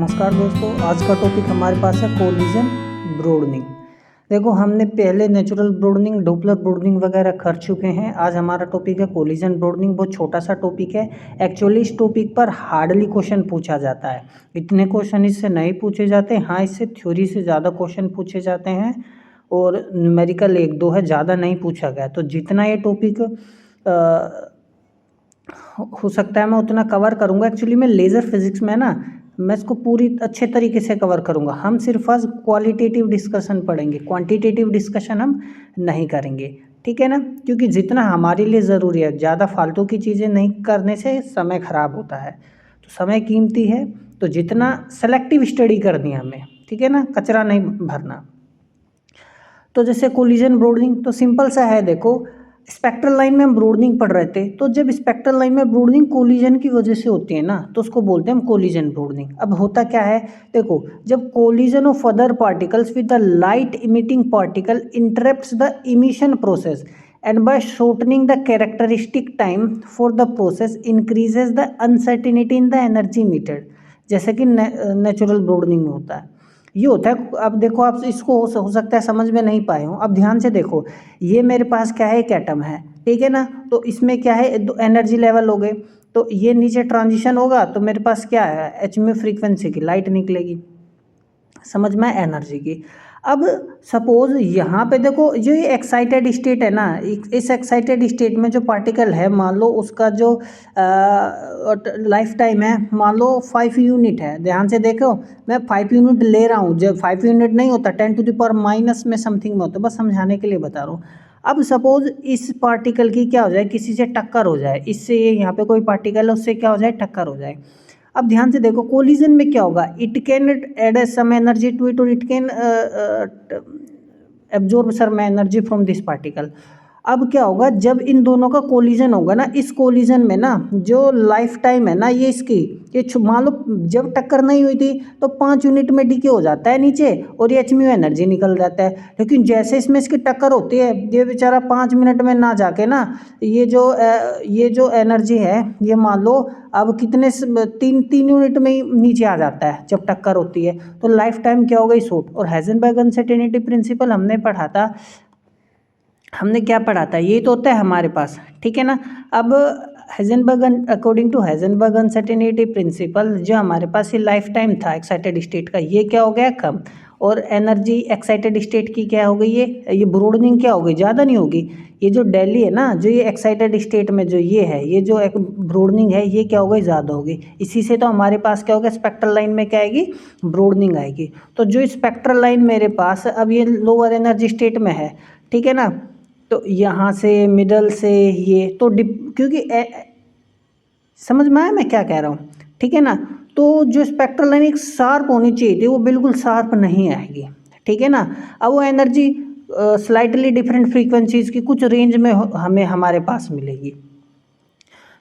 नमस्कार दोस्तों, आज का टॉपिक हमारे पास है कोलिजन ब्रोडनिंग। देखो, हमने पहले नेचुरल ब्रोडनिंग, डॉपलर ब्रोडनिंग वगैरह कर चुके हैं। आज हमारा टॉपिक है कोलिजन ब्रोडनिंग। बहुत छोटा सा टॉपिक है। एक्चुअली इस टॉपिक पर हार्डली क्वेश्चन पूछा जाता है। इतने क्वेश्चन इससे नहीं पूछे जाते। हाँ, इससे थ्योरी से ज़्यादा क्वेश्चन पूछे जाते हैं और न्यूमेरिकल 1-2 है, ज़्यादा नहीं पूछा गया। तो जितना ये टॉपिक हो सकता है मैं उतना कवर करूँगा। एक्चुअली मैं लेज़र फिज़िक्स में ना, मैं इसको पूरी अच्छे तरीके से कवर करूँगा। हम सिर्फ आज क्वालिटेटिव डिस्कशन पढ़ेंगे, क्वांटिटेटिव डिस्कशन हम नहीं करेंगे, ठीक है ना। क्योंकि जितना हमारे लिए ज़रूरी है, ज़्यादा फालतू की चीज़ें नहीं करने से समय ख़राब होता है। तो समय कीमती है, तो जितना सेलेक्टिव स्टडी करनी है हमें, ठीक है ना, कचरा नहीं भरना। तो जैसे कोलिजन ब्रोडनिंग तो सिंपल सा है। देखो, स्पेक्ट्रल लाइन में हम ब्रोडनिंग पढ़ रहे थे, तो जब स्पेक्ट्रल लाइन में ब्रोडनिंग कोलिजन की वजह से होती है ना, तो उसको बोलते हैं हम कोलिजन ब्रोडनिंग। अब होता क्या है, देखो, जब collision of other particles with the light emitting particle interrupts the emission process and by shortening the characteristic time for the process increases the uncertainty in the energy metered, जैसे कि natural broadening में होता है। ये होता है। अब देखो, आप इसको हो सकता है समझ में नहीं पाए हो। अब ध्यान से देखो, ये मेरे पास क्या है, एक एटम है, ठीक है ना। तो इसमें क्या है, दो एनर्जी लेवल हो गए। तो ये नीचे ट्रांजिशन होगा तो मेरे पास क्या है, एच में फ्रीक्वेंसी की लाइट निकलेगी, समझ में, एनर्जी की। अब सपोज यहाँ पे देखो, जो ये एक्साइटेड स्टेट है ना, इस एक्साइटेड स्टेट में जो पार्टिकल है, मान लो उसका जो लाइफ टाइम है, मान लो 5 यूनिट है। ध्यान से देखो, मैं 5 यूनिट ले रहा हूँ। जब 5 यूनिट नहीं होता, 10⁻⁻ में समथिंग में होता है, बस समझाने के लिए बता रहा हूँ। अब सपोज इस पार्टिकल की क्या हो जाए, किसी से टक्कर हो जाए, इससे ये यहाँ पे कोई पार्टिकल है, उससे क्या हो जाए, टक्कर हो जाए। अब ध्यान से देखो, कोलिजन में क्या होगा, it can add some energy to it और it can absorb some energy from this particle. अब क्या होगा, जब इन दोनों का कोलिजन होगा ना, इस कोलिजन में ना जो लाइफ टाइम है ना, ये इसकी, ये मान लो जब टक्कर नहीं हुई थी तो 5 यूनिट में डीके हो जाता है नीचे और ये एचम्यू एनर्जी निकल जाता है। लेकिन जैसे इसमें इसकी टक्कर होती है, ये बेचारा 5 मिनट में ना जाके ना, ये जो एनर्जी है, ये मान लो अब कितने 3 यूनिट में ही नीचे आ जाता है जब टक्कर होती है। तो लाइफ टाइम क्या हो गई, शॉर्ट। और हाइजेनबर्ग अनसर्टेनिटी प्रिंसिपल हमने पढ़ा था, हमने क्या पढ़ा था, ये तो होता है हमारे पास, ठीक है ना। अब Heisenberg, according to Heisenberg uncertainty principle, जो हमारे पास ये लाइफ टाइम था एक्साइटेड स्टेट का, ये क्या हो गया, कम। और एनर्जी एक्साइटेड स्टेट की क्या हो गई, ये ब्रोडनिंग क्या हो गई, ज़्यादा नहीं होगी। ये जो डेली है ना, जो ये एक्साइटेड स्टेट में जो ये है, ये जो एक ब्रोडनिंग है, ये क्या हो गई, ज़्यादा होगी। इसी से तो हमारे पास क्या होगा, स्पेक्ट्रल लाइन में क्या आएगी, ब्रोडनिंग आएगी। तो जो स्पेक्ट्रल लाइन मेरे पास अब ये लोअर एनर्जी स्टेट में है, ठीक है ना। तो यहाँ से मिडल से ये तो क्योंकि समझ में आया मैं क्या कह रहा हूँ, ठीक है ना। तो जो स्पेक्ट्रल लाइन एक शार्प होनी चाहिए थी, वो बिल्कुल शार्प नहीं आएगी, ठीक है ना। अब वो एनर्जी स्लाइटली डिफरेंट फ्रीक्वेंसीज की कुछ रेंज में हमें हमारे पास मिलेगी।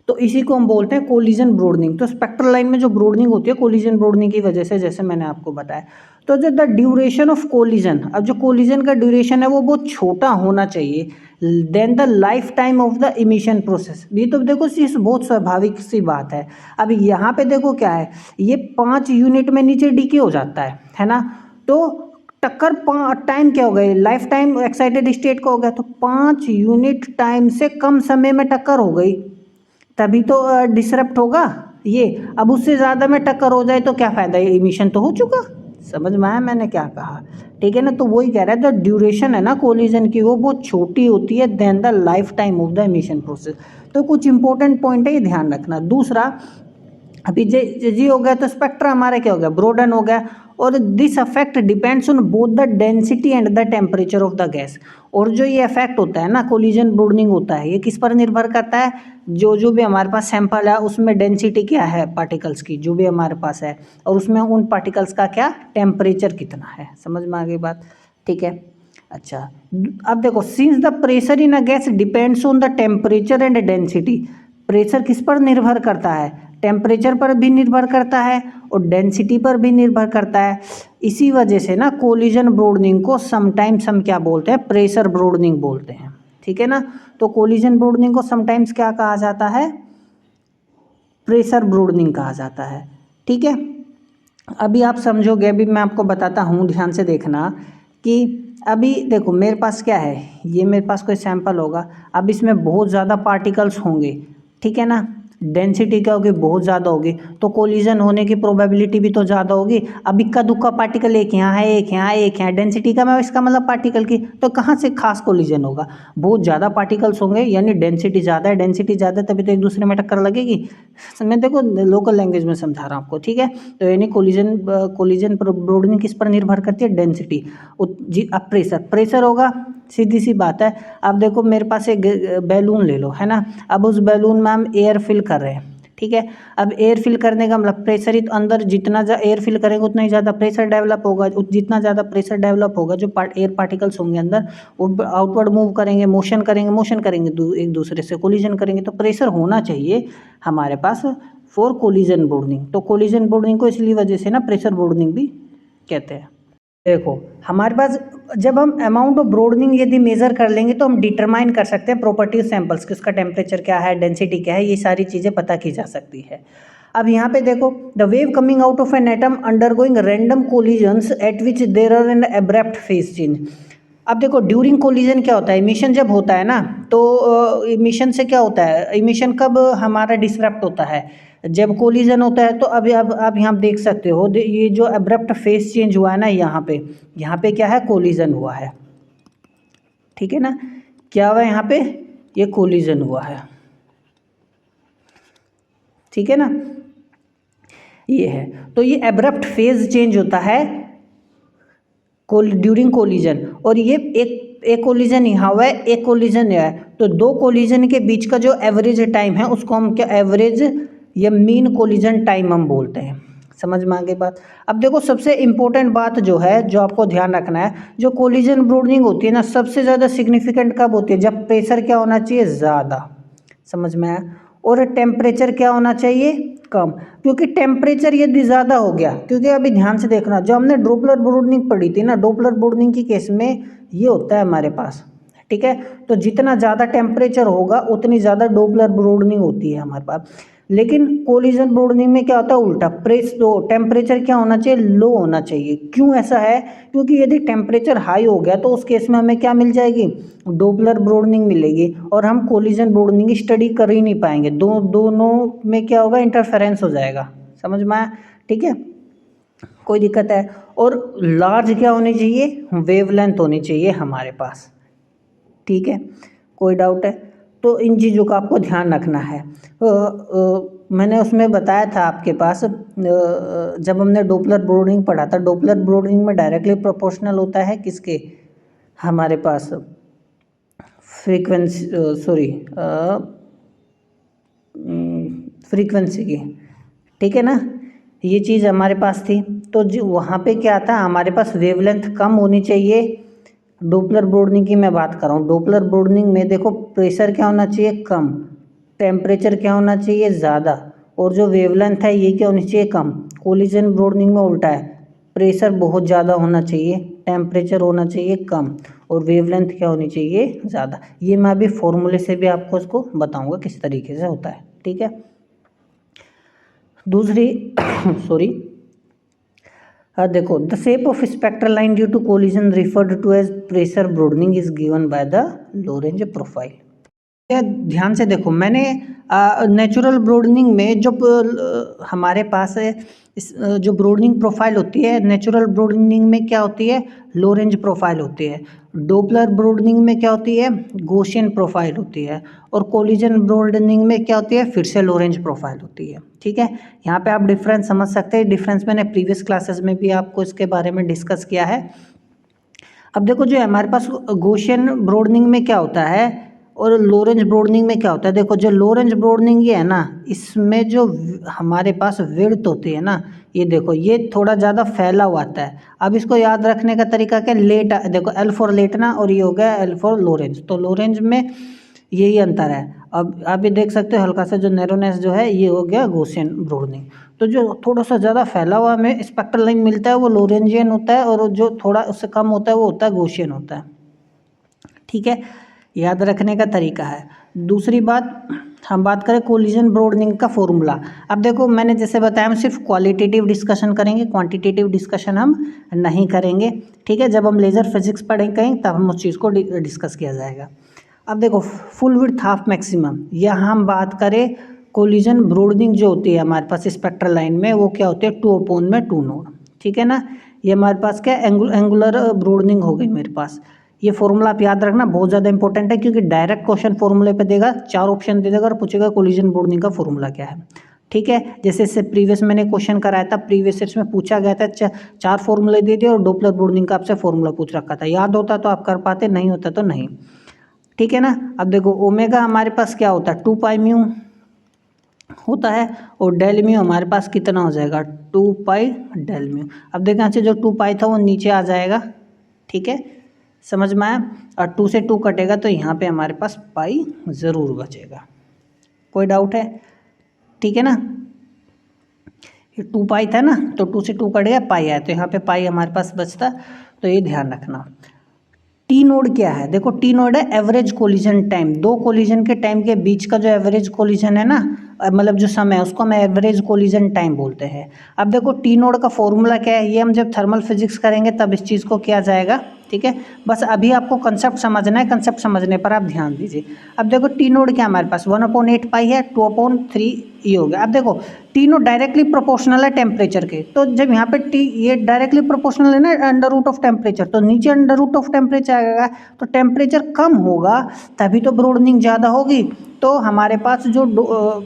तो इसी को हम बोलते हैं कोलिजन ब्रोडनिंग। तो स्पेक्ट्रल लाइन में जो ब्रोडनिंग होती है कोलिजन ब्रोडनिंग की वजह से, जैसे मैंने आपको बताया। तो जो द ड्यूरेशन ऑफ कोलिजन, अब जो कोलिजन का ड्यूरेशन है वो बहुत छोटा होना चाहिए then the life time of the emission process. ये तो देखो बहुत स्वाभाविक सी बात है। अब यहाँ पे देखो क्या है, ये 5 यूनिट में नीचे डीके हो जाता है ना। तो टक्कर टाइम क्या हो गई, लाइफ टाइम एक्साइटेड स्टेट का हो गया, तो 5 यूनिट टाइम से कम समय में टक्कर हो गई, तभी तो डिसरप्ट होगा ये। अब उससे ज़्यादा में टक्कर हो जाए तो क्या फ़ायदा, ये इमिशन तो हो चुका। समझ में आया मैंने क्या कहा, ठीक है ना। तो वही कह रहा है, जो ड्यूरेशन है ना कोलिजन की, वो बहुत छोटी होती है then the life time of the emission process. तो कुछ इंपॉर्टेंट पॉइंट है, ये ध्यान रखना। दूसरा, अभी जी हो गया, तो स्पेक्ट्रा हमारा क्या हो गया, ब्रोडन हो गया। और this affect depends on both the density and the temperature of the gas. और जो ये इफेक्ट होता है ना, कोलिजन ब्रोडनिंग होता है, ये किस पर निर्भर करता है, जो भी हमारे पास सैंपल है उसमें डेंसिटी क्या है पार्टिकल्स की, जो भी हमारे पास है, और उसमें उन पार्टिकल्स का क्या टेम्परेचर कितना है। समझ में आ गई बात, ठीक है। अच्छा, अब देखो, since the pressure in a gas depends on the temperature and density. Pressure किस पर निर्भर करता है, टेम्परेचर पर भी निर्भर करता है और डेंसिटी पर भी निर्भर करता है। इसी वजह से ना कोलिजन ब्रोडनिंग को समटाइम्स हम क्या बोलते हैं, प्रेशर ब्रोडनिंग बोलते हैं, ठीक है ना। तो कोलिजन ब्रोडनिंग को समटाइम्स क्या कहा जाता है, प्रेशर ब्रोडनिंग कहा जाता है, ठीक है। अभी आप समझोगे, अभी मैं आपको बताता हूँ, ध्यान से देखना कि अभी देखो मेरे पास क्या है, ये मेरे पास कोई सैंपल होगा। अब इसमें बहुत ज़्यादा पार्टिकल्स होंगे, ठीक है ना, डेंसिटी क्या होगी, बहुत ज़्यादा होगी, तो कोलिजन होने की प्रोबेबिलिटी भी तो ज़्यादा होगी। अब इक्का दुक्का पार्टिकल, एक यहाँ है, एक यहाँ, एक यहाँ, डेंसिटी का मैं इसका मतलब पार्टिकल की, तो कहाँ से खास कोलिजन होगा, बहुत ज़्यादा पार्टिकल्स होंगे, यानी डेंसिटी ज़्यादा है, डेंसिटी ज़्यादा तभी तो एक दूसरे में टक्कर लगेगी। मैं देखो लोकल लैंग्वेज में समझा रहा हूँ आपको, ठीक है। तो यानी कोलिजन ब्रोडनिंग किस पर निर्भर करती है, डेंसिटी। जी, अब प्रेशर होगा, सीधी सी बात है। अब देखो मेरे पास एक बैलून ले लो, है ना, अब उस बैलून में हम एयर फिल कर रहे हैं, ठीक है। अब एयर फिल करने का मतलब प्रेशर ही, तो अंदर जितना एयर फिल करेंगे उतना ही ज़्यादा प्रेशर डेवलप होगा, जितना ज़्यादा प्रेशर डेवलप होगा जो एयर पार्टिकल्स होंगे अंदर वो आउटवर्ड मूव करेंगे, मोशन करेंगे एक दूसरे से, कोलिजन करेंगे, तो प्रेशर होना चाहिए हमारे पास फॉर कोलिजन बोर्डनिंग। तो कोलिजन बोर्डनिंग को इसलिए वजह से ना प्रेशर बोर्डनिंग भी कहते हैं। देखो हमारे पास जब हम अमाउंट ऑफ ब्रोडनिंग यदि मेजर कर लेंगे तो हम डिटरमाइन कर सकते हैं प्रॉपर्टीज सैंपल्स की, उसका टेम्परेचर क्या है, डेंसिटी क्या है, ये सारी चीज़ें पता की जा सकती है। अब यहाँ पे देखो, the wave coming out of an atom undergoing random collisions at which there are an abrupt phase change. अब देखो ड्यूरिंग कोलिजन क्या होता है, इमिशन जब होता है ना, तो इमिशन से क्या होता है, इमिशन कब हमारा डिसरप्ट होता है, जब कोलिजन होता है। तो अभी अब आप यहाँ देख सकते हो, ये जो अब्रप्ट फेस चेंज हुआ है ना, यहाँ पे क्या है, कोलिजन हुआ है, ठीक है ना, क्या हुआ है यहाँ पे, ये कोलिजन हुआ है, ठीक है ना, ये है। तो ये अब्रप्ट फेज चेंज होता है ड्यूरिंग कोलिजन, और ये एक कोलिजन यहाँ हुआ है, एक कोलिजन यहाँ है, तो दो कोलिजन के बीच का जो एवरेज टाइम है उसको हम क्या, एवरेज या मीन कोलिजन टाइम हम बोलते हैं। समझ में आ गई बात। अब देखो सबसे इम्पोर्टेंट बात जो है, जो आपको ध्यान रखना है, जो कोलिजन ब्रोडनिंग होती है ना, सबसे ज़्यादा सिग्निफिकेंट कब होती है, जब प्रेशर क्या होना चाहिए, ज़्यादा। समझ में आया। और टेम्परेचर क्या होना चाहिए, कम। क्योंकि टेम्परेचर यदि ज़्यादा हो गया, क्योंकि अभी ध्यान से देखना, जो हमने डोपलर ब्रोडनिंग पढ़ी थी ना, डोपलर ब्रोडनिंग की केस में ये होता है हमारे पास, ठीक है। तो जितना ज़्यादा टेम्परेचर होगा उतनी ज़्यादा डोपलर ब्रोडनिंग होती है हमारे पास। लेकिन कोलिजन ब्रोडनिंग में क्या होता है, उल्टा, टेम्परेचर क्या होना चाहिए, लो होना चाहिए। क्यों ऐसा है, क्योंकि यदि टेम्परेचर हाई हो गया तो उस केस में हमें क्या मिल जाएगी, डोपलर ब्रोडनिंग मिलेगी, और हम कोलिजन ब्रोडनिंग स्टडी कर ही नहीं पाएंगे, दोनों में क्या होगा, इंटरफेरेंस हो जाएगा। समझ में आया, ठीक है, कोई दिक्कत है। और लार्ज क्या होनी चाहिए, वेवलेंथ होनी चाहिए हमारे पास, ठीक है, कोई डाउट है। तो इन चीज़ों का आपको ध्यान रखना है। मैंने उसमें बताया था आपके पास, जब हमने डोपलर ब्रोडनिंग पढ़ा था, डोपलर ब्रोडनिंग में डायरेक्टली प्रोपोर्शनल होता है किसके, हमारे पास फ्रीक्वेंसी, सॉरी, फ्रीक्वेंसी की, ठीक है ना, ये चीज़ हमारे पास थी। तो जो वहाँ पे क्या था, हमारे पास वेवलेंथ कम होनी चाहिए। डोपलर ब्रोडनिंग की मैं बात कर रहा हूँ, डोपलर ब्रोडनिंग में देखो प्रेशर क्या होना चाहिए, कम, टेम्परेचर क्या होना चाहिए, ज़्यादा, और जो वेवलेंथ है ये क्या होनी चाहिए, कम। कोलिजन ब्रोडनिंग में उल्टा है, प्रेशर बहुत ज़्यादा होना चाहिए, टेम्परेचर होना चाहिए कम, और वेवलेंथ क्या होनी चाहिए, ज़्यादा। ये मैं अभी फॉर्मूले से भी आपको इसको बताऊंगा किस तरीके से होता है, ठीक है। दूसरी सॉरी, देखो, the shape of spectral line due to collision referred to as pressure broadening is given by the Lorentz profile. ध्यान से देखो, मैंने नेचुरल ब्रोडनिंग में जो हमारे पास है, जो ब्रोडनिंग प्रोफाइल होती है, नेचुरल ब्रोडनिंग में क्या होती है, लोरेंज प्रोफाइल होती है। डोपलर ब्रोडनिंग में क्या होती है, गॉसियन प्रोफाइल होती है। और कोलिजन ब्रोडनिंग में क्या होती है, फिर से लोरेंज प्रोफाइल होती है, ठीक है। यहाँ पे आप डिफरेंस समझ सकते हैं, डिफरेंस मैंने प्रीवियस क्लासेस में भी आपको इसके बारे में डिस्कस किया है। अब देखो, जो हमारे पास गॉसियन ब्रोडनिंग में क्या होता है और लोरेंज ब्रोडनिंग में क्या होता है, देखो जो लोरेंज ब्रोडनिंग ये है ना, इसमें जो हमारे पास विड्थ होती है ना, ये देखो ये थोड़ा ज़्यादा फैला हुआ आता है। अब इसको याद रखने का तरीका क्या, लेट, देखो एल फॉर लेटना और ये हो गया एल फॉर लोरेंज, तो लोरेंज में यही अंतर है। अब आप ये देख सकते हो, हल्का सा जो नैरोनेस जो है ये हो गया गॉसियन ब्रोडनिंग। तो जो थोड़ा सा ज़्यादा फैला हुआ हमें स्पेक्ट्रल लाइन मिलता है वो लोरेंजियन होता है, और जो थोड़ा उससे कम होता है वो होता है गॉसियन होता है, ठीक है। याद रखने का तरीका है। दूसरी बात, हम बात करें कोलिजन ब्रोडनिंग का फॉर्मूला। अब देखो मैंने जैसे बताया, हम सिर्फ क्वालिटेटिव डिस्कशन करेंगे, क्वांटिटेटिव डिस्कशन हम नहीं करेंगे, ठीक है। जब हम लेज़र फिजिक्स पढ़ेंगे तब हम उस चीज़ को डिस्कस किया जाएगा। अब देखो फुल विड्थ हाफ मैक्सिमम, यहाँ हम बात करें कोलिजन ब्रोडनिंग जो होती है हमारे पास स्पेक्ट्रल लाइन में, वो क्या होती है 2/2 नोड, ठीक है ना। ये हमारे पास क्या एंगुलर ब्रोडनिंग हो गई मेरे पास। ये फॉर्मूला आप याद रखना, बहुत ज़्यादा इंपॉर्टेंट है, क्योंकि डायरेक्ट क्वेश्चन फॉर्मूले पे देगा, 4 ऑप्शन दे देगा और पूछेगा कोलिजन ब्रोडनिंग का फॉर्मूला क्या है, ठीक है। जैसे इससे प्रीवियस मैंने क्वेश्चन कराया था, प्रीवियस ईयर्स में पूछा गया था, 4 फॉर्मूले दे दिए और डॉपलर ब्रोडनिंग का आपसे फॉर्मूला पूछ रखा था। याद होता तो आप कर पाते, नहीं होता तो नहीं, ठीक है ना। अब देखो ओमेगा हमारे पास क्या होता है 2 पाई म्यू होता है, और डेल म्यू हमारे पास कितना हो जाएगा 2 पाई डेल म्यू। अब देखो यहाँ से जो 2 पाई था वो नीचे आ जाएगा, ठीक है, समझ में आया। और 2 से 2 कटेगा तो यहाँ पे हमारे पास पाई ज़रूर बचेगा, कोई डाउट है, ठीक है ना। ये 2 पाई था ना, तो 2 से 2 कट गया, पाई आया, तो यहाँ पे पाई हमारे पास बचता, तो ये ध्यान रखना। टी नोड क्या है, देखो टी नोड है एवरेज कोलिजन टाइम, दो कोलिजन के टाइम के बीच का जो एवरेज कोलिजन है ना, मतलब जो समय है उसको हम एवरेज कोलिजन टाइम बोलते हैं। अब देखो टी नोड का फॉर्मूला क्या है, ये हम जब थर्मल फिजिक्स करेंगे तब इस चीज़ को किया जाएगा, ठीक है। बस अभी आपको कंसेप्ट समझना है, कंसेप्ट समझने पर आप ध्यान दीजिए। अब देखो टी नोड क्या हमारे पास 1/8 पाई है, 2/3 ये हो गया। अब देखो टी नोड डायरेक्टली प्रोपोर्शनल है टेम्परेचर के, तो जब यहाँ पे टी ये डायरेक्टली प्रोपोर्शनल है ना अंडर रूट ऑफ टेम्परेचर, तो नीचे अंडर रूट ऑफ टेम्परेचर आएगा, तो टेम्परेचर कम होगा तभी तो ब्रोडनिंग ज़्यादा होगी। तो हमारे पास जो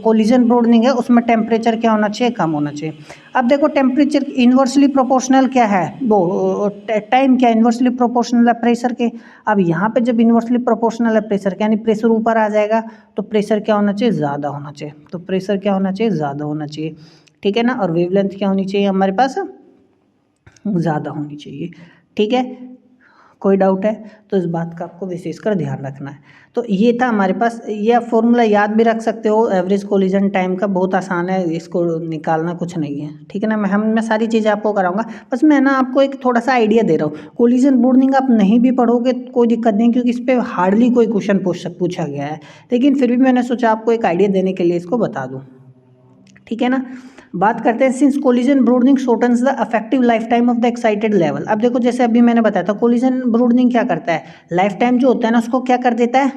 कोलिजन ब्रोडनिंग है उसमें टेम्परेचर क्या होना चाहिए, कम होना चाहिए। अब देखो टेम्परेचर इन्वर्सली प्रोपोर्शनल क्या है, वो टाइम क्या इन्वर्सली प्रोपोर्शनल है प्रेशर के। अब यहाँ पे जब इन्वर्सली प्रोपोर्शनल है प्रेशर के, यानी प्रेशर ऊपर आ जाएगा, तो प्रेशर क्या होना चाहिए, ज़्यादा होना चाहिए, तो प्रेशर क्या होना चाहिए, ज़्यादा होना चाहिए, ठीक है ना। और वेवलेंथ क्या होनी चाहिए हमारे पास, ज़्यादा होनी चाहिए, ठीक है। कोई डाउट है तो इस बात का आपको विशेषकर ध्यान रखना है। तो ये था हमारे पास, ये फॉर्मूला याद भी रख सकते हो, एवरेज कोलिजन टाइम का बहुत आसान है, इसको निकालना कुछ नहीं है, ठीक है ना। मैं सारी चीज़ें आपको कराऊंगा, बस मैं ना आपको एक थोड़ा सा आइडिया दे रहा हूँ। कोलिजन ब्रोडनिंग आप नहीं भी पढ़ोगे कोई दिक्कत नहीं, क्योंकि इस पर हार्डली कोई क्वेश्चन पूछा गया है, लेकिन फिर भी मैंने सोचा आपको एक आइडिया देने के लिए इसको बता दूँ, ठीक है ना। बात करते हैं since collision broadening shortens the effective life time of the excited level. अब देखो जैसे अभी मैंने बताया था कोलिजन ब्रोडनिंग क्या करता है, लाइफ टाइम जो होता है ना उसको क्या कर देता है,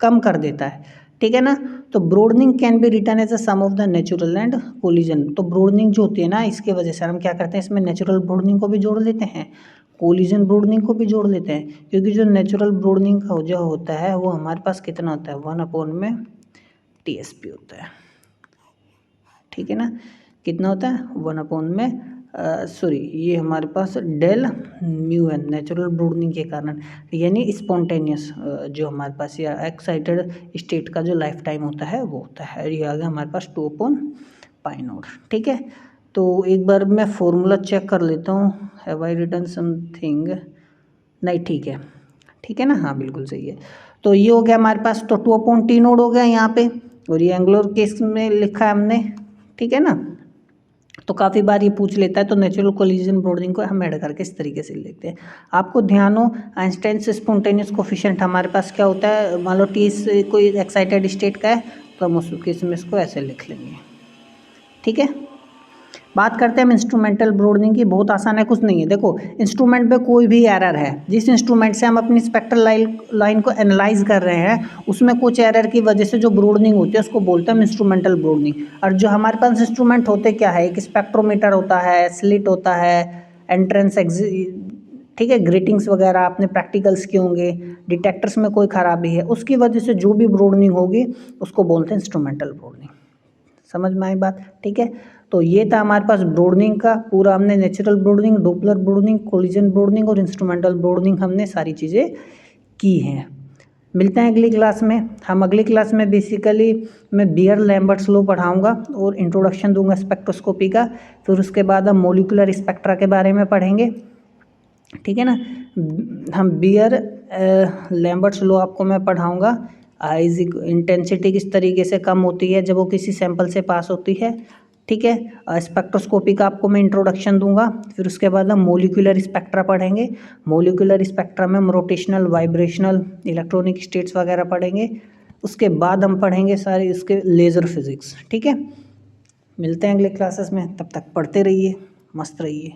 कम कर देता है, ठीक है ना। तो broadening can be written as a sum of the natural and collision. तो ब्रोडनिंग जो होती है ना, इसके वजह से हम क्या करते हैं, इसमें नेचुरल ब्रोडनिंग को भी जोड़ लेते हैं, कोलिजन ब्रोडनिंग को भी जोड़ लेते हैं, क्योंकि जो नेचुरल ब्रोडनिंग का जो होता है वो हमारे पास कितना होता है 1/TSP होता है, ठीक है ना। कितना होता है 1/में सॉरी ये हमारे पास डेल म्यू है नेचुरल ब्रोडनिंग के कारण, यानी स्पॉन्टेनियस जो हमारे पास या एक्साइटेड स्टेट का जो लाइफ टाइम होता है वो होता है। ये आ गया हमारे पास 2/π0, ठीक है। तो एक बार मैं फॉर्मूला चेक कर लेता हूँ, हैव आई रिटन समथिंग, नहीं ठीक है, ठीक है ना, हाँ बिल्कुल सही है। तो ये हो गया हमारे पास, तो 2/T नोड हो गया यहाँ पे, और ये एंगुलर केस में लिखा है हमने, ठीक है ना। तो काफ़ी बार ये पूछ लेता है, तो नेचुरल कोलिजन ब्रोडनिंग को हम ऐड करके इस तरीके से लिखते हैं। आपको ध्यान हो आइंस्टाइन्स स्पॉन्टेनियस कोफिशिएंट हमारे पास क्या होता है, मान लो टी कोई एक्साइटेड स्टेट का है तो हम उस केस में इसको ऐसे लिख लेंगे, ठीक है। बात करते हैं हम इंस्ट्रूमेंटल ब्रोडनिंग की, बहुत आसान है, कुछ नहीं है। देखो इंस्ट्रूमेंट पे कोई भी एरर है, जिस इंस्ट्रूमेंट से हम अपनी स्पेक्ट्रल लाइन को एनालाइज कर रहे हैं उसमें कुछ एरर की वजह से जो ब्रोडनिंग होती है उसको बोलते हैं हम इंस्ट्रूमेंटल ब्रोडनिंग। और जो हमारे पास इंस्ट्रूमेंट होते क्या है, एक स्पेक्ट्रोमीटर होता है, स्लिट होता है, एंट्रेंस ठीक है, ग्रेटिंग्स वगैरह आपने प्रैक्टिकल्स किए होंगे, डिटेक्टर्स में कोई खराबी है उसकी वजह से जो भी ब्रोडनिंग होगी उसको बोलते हैं इंस्ट्रूमेंटल ब्रोडनिंग। समझ में आई बात, ठीक है। तो ये था हमारे पास ब्रोडनिंग का पूरा, हमने natural broadening, Doppler broadening, collision broadening और इंस्ट्रूमेंटल ब्रोडनिंग हमने सारी चीज़ें की हैं। मिलते हैं अगली क्लास में। हम अगली क्लास में बेसिकली मैं बियर लैम्बर्ट्स लॉ पढ़ाऊंगा और इंट्रोडक्शन दूंगा स्पेक्ट्रोस्कोपी का, फिर उसके बाद हम मोलिकुलर स्पेक्ट्रा के बारे में पढ़ेंगे, ठीक है ना। हम बियर लैम्बर्ट्स लॉ आपको मैं पढ़ाऊंगा, इंटेंसिटी किस तरीके से कम होती है जब वो किसी सैंपल से पास होती है, ठीक है। स्पेक्ट्रोस्कोपी का आपको मैं इंट्रोडक्शन दूंगा, फिर उसके बाद हम मोलिकुलर स्पेक्ट्रा पढ़ेंगे। मोलिकुलर स्पेक्ट्रा में हम रोटेशनल, वाइब्रेशनल, इलेक्ट्रॉनिक स्टेट्स वगैरह पढ़ेंगे। उसके बाद हम पढ़ेंगे सारे इसके लेज़र फिजिक्स। ठीक है, मिलते हैं अगले क्लासेस में, तब तक पढ़ते रहिए, मस्त रहिए।